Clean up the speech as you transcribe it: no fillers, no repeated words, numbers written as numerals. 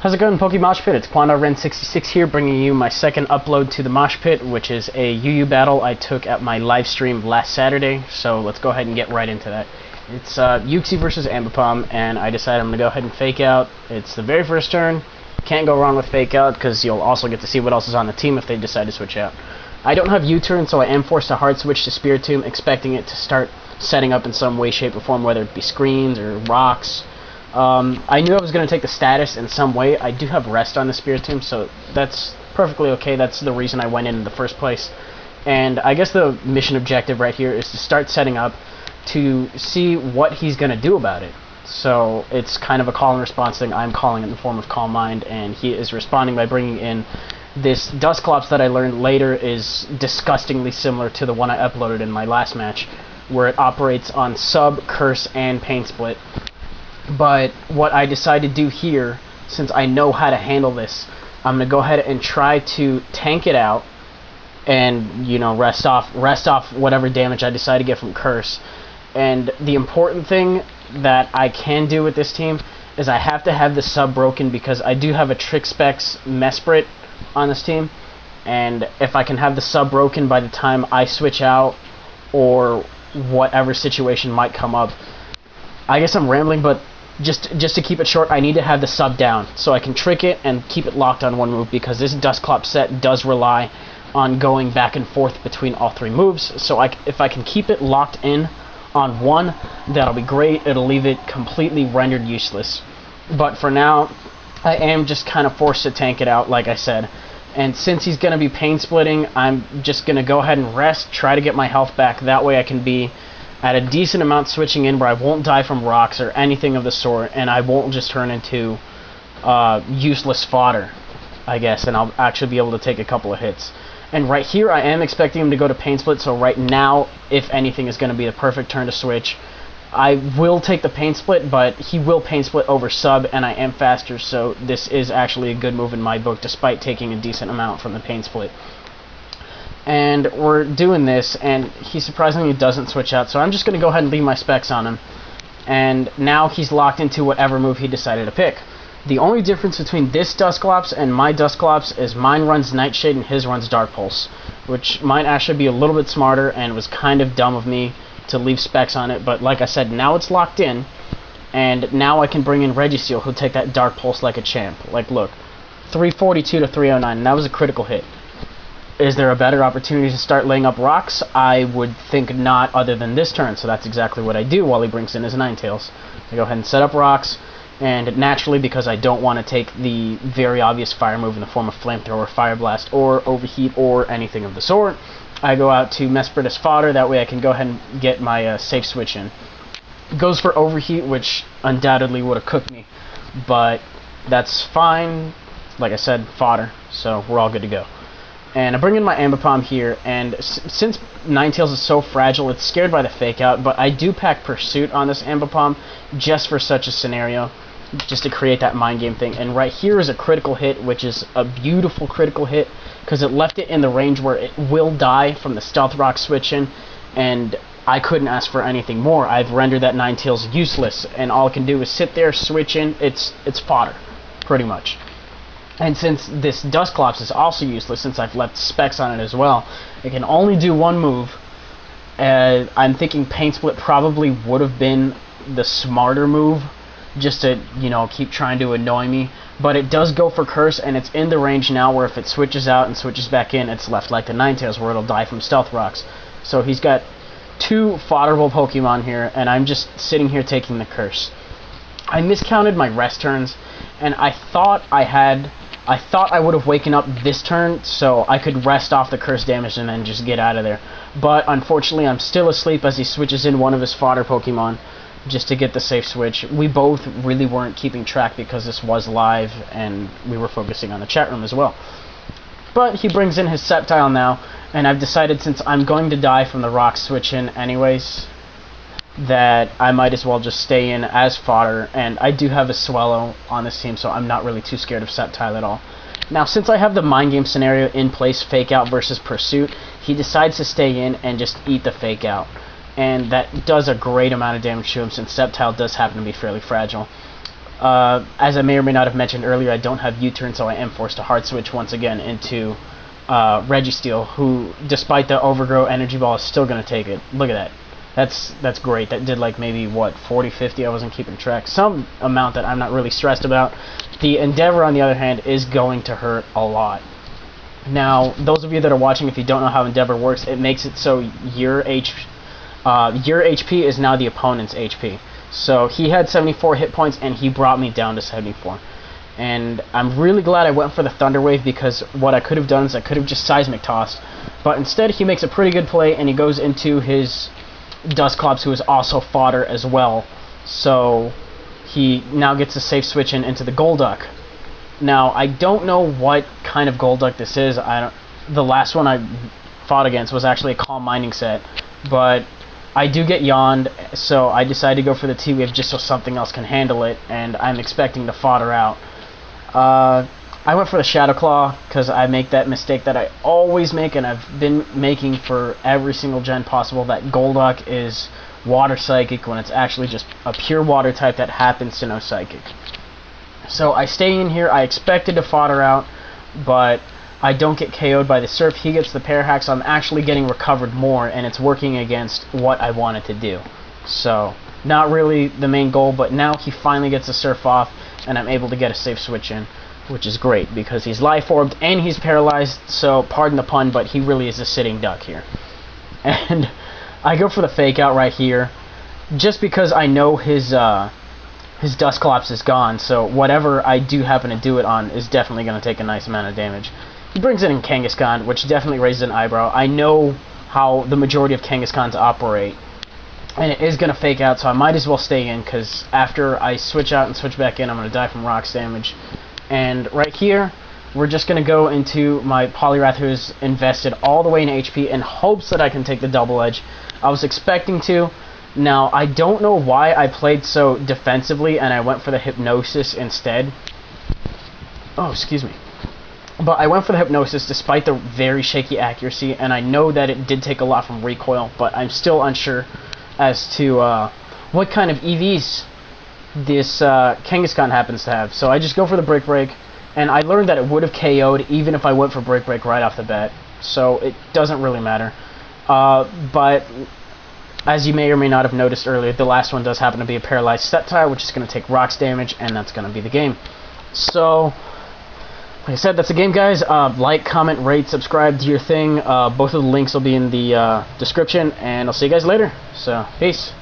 How's it going, PokeMoshPit? It's KwandaoRen66 here, bringing you my second upload to the Mosh Pit, which is a UU battle I took at my live stream last Saturday. So let's go ahead and get right into that. It's Uxie versus Ambipom, and I decided I'm going to go ahead and fake out. It's the very first turn. Can't go wrong with fake out, because you'll also get to see what else is on the team if they decide to switch out. I don't have U-turn, so I am forced to hard switch to Spiritomb, expecting it to start setting up in some way, shape, or form, whether it be screens or rocks. I knew I was going to take the status in some way. I do have rest on the Spiritomb, so that's perfectly okay. That's the reason I went in the first place. And I guess the mission objective right here is to start setting up to see what he's going to do about it. So it's kind of a call and response thing. I'm calling it in the form of Calm Mind, and he is responding by bringing in this Dusclops that I learned later is disgustingly similar to the one I uploaded in my last match, where it operates on Sub, Curse, and Pain Split. But what I decided to do here, since I know how to handle this, I'm going to go ahead and try to tank it out and, you know, rest off whatever damage I decide to get from Curse. And the important thing that I can do with this team is I have to have the sub broken, because I do have a Trick Specs Mesprit on this team, and if I can have the sub broken by the time I switch out or whatever situation might come up. I guess I'm rambling, but just to keep it short, I need to have the sub down so I can trick it and keep it locked on one move, because this Dusclops set does rely on going back and forth between all three moves. So if I can keep it locked in on one, that'll be great. It'll leave it completely rendered useless. But for now, I am just kind of forced to tank it out, like I said. And since he's going to be pain splitting, I'm just going to go ahead and rest, try to get my health back. That way I can be at a decent amount switching in where I won't die from rocks or anything of the sort, and I won't just turn into useless fodder, I guess, and I'll actually be able to take a couple of hits. And right here, I am expecting him to go to Pain Split, so right now, if anything, is going to be the perfect turn to switch. I will take the Pain Split, but he will Pain Split over Sub, and I am faster, so this is actually a good move in my book, despite taking a decent amount from the Pain Split. And we're doing this, and he surprisingly doesn't switch out, so I'm just going to go ahead and leave my specs on him. And now he's locked into whatever move he decided to pick. The only difference between this Dusclops and my Dusclops is mine runs Nightshade and his runs Dark Pulse, which might actually be a little bit smarter, and was kind of dumb of me to leave specs on it, but like I said, now it's locked in, and now I can bring in Registeel, who'll take that Dark Pulse like a champ. Like, look, 342 to 309, and that was a critical hit. Is there a better opportunity to start laying up rocks? I would think not, other than this turn, so that's exactly what I do while he brings in his Ninetails. I go ahead and set up rocks, and naturally, because I don't want to take the very obvious fire move in the form of Flamethrower, Fire Blast, or Overheat, or anything of the sort, I go out to Mesprit as fodder. That way I can go ahead and get my safe switch in. Goes for Overheat, which undoubtedly would have cooked me, but that's fine. Like I said, fodder, so we're all good to go. And I bring in my Ambipom here, and since Ninetails is so fragile, it's scared by the fake out, but I do pack Pursuit on this Ambipom just for such a scenario, just to create that mind game thing. And right here is a critical hit, which is a beautiful critical hit, because it left it in the range where it will die from the Stealth Rock switch in, and I couldn't ask for anything more. I've rendered that Ninetails useless, and all it can do is sit there, switch in. It's fodder, pretty much. And since this Dusclops is also useless, since I've left specs on it as well, it can only do one move. I'm thinking Pain Split probably would have been the smarter move, just to, you know, keep trying to annoy me. But it does go for Curse, and it's in the range now where if it switches out and switches back in, it's left like the Ninetails, where it'll die from Stealth Rocks. So he's got two fodderable Pokemon here, and I'm just sitting here taking the Curse. I miscounted my rest turns, and I thought I would have waken up this turn so I could rest off the Curse damage and then just get out of there. But unfortunately, I'm still asleep as he switches in one of his fodder Pokemon just to get the safe switch. We both really weren't keeping track because this was live and we were focusing on the chat room as well. But he brings in his Sceptile now, and I've decided, since I'm going to die from the rock switch in anyways, that I might as well just stay in as fodder, and I do have a Swellow on this team, so I'm not really too scared of Sceptile at all. Now, since I have the mind game scenario in place, fake out versus pursuit, he decides to stay in and just eat the fake out, and that does a great amount of damage to him, since Sceptile does happen to be fairly fragile. As I may or may not have mentioned earlier, I don't have U-turn, so I am forced to hard switch once again into Registeel, who, despite the overgrow energy ball, is still going to take it. Look at that. That's great. That did like maybe, what, 40, 50? I wasn't keeping track. Some amount that I'm not really stressed about. The Endeavor, on the other hand, is going to hurt a lot. Now, those of you that are watching, if you don't know how Endeavor works, it makes it so your HP is now the opponent's HP. So he had 74 hit points, and he brought me down to 74. And I'm really glad I went for the Thunder Wave, because what I could have done is I could have just Seismic Tossed. But instead, he makes a pretty good play, and he goes into his Dusclops, who is also fodder as well. So he now gets a safe switch into the Golduck. Now, I don't know what kind of Golduck this is. The last one I fought against was actually a Calm Mining set. But I do get yawned, so I decided to go for the T-Wave just so something else can handle it, and I'm expecting to fodder out. I went for the Shadow Claw because I make that mistake that I always make, and I've been making for every single gen possible, that Golduck is Water Psychic when it's actually just a pure Water type that happens to know Psychic. So I stay in here. I expected to fodder out, but I don't get KO'd by the Surf. He gets the Pair Hack, so I'm actually getting recovered more, and it's working against what I wanted to do. So, not really the main goal, but now he finally gets the Surf off, and I'm able to get a safe switch in, which is great, because he's Life Orbed, and he's paralyzed, so pardon the pun, but he really is a sitting duck here. And I go for the Fake Out right here, just because I know his Dusclops is gone, so whatever I do happen to do it on is definitely going to take a nice amount of damage. He brings in Kangaskhan, which definitely raises an eyebrow. I know how the majority of Kangaskhan's operate, and it is going to Fake Out, so I might as well stay in, because after I switch out and switch back in, I'm going to die from Rocks damage. And right here, we're just going to go into my Poliwrath, who's invested all the way in HP in hopes that I can take the Double Edge. I was expecting to. Now, I don't know why I played so defensively and I went for the Hypnosis instead. Oh, excuse me. But I went for the Hypnosis despite the very shaky accuracy, and I know that it did take a lot from recoil, but I'm still unsure as to what kind of EVs this Kangaskhan happens to have. So I just go for the Brick Break, and I learned that it would have KO'd even if I went for Brick Break right off the bat, so it doesn't really matter. But as you may or may not have noticed earlier, the last one does happen to be a Paralyzed Sceptile, which is going to take Rocks damage, and that's going to be the game. So, like I said, that's the game, guys. Like, comment, rate, subscribe, do your thing. Both of the links will be in the description, and I'll see you guys later. So, peace.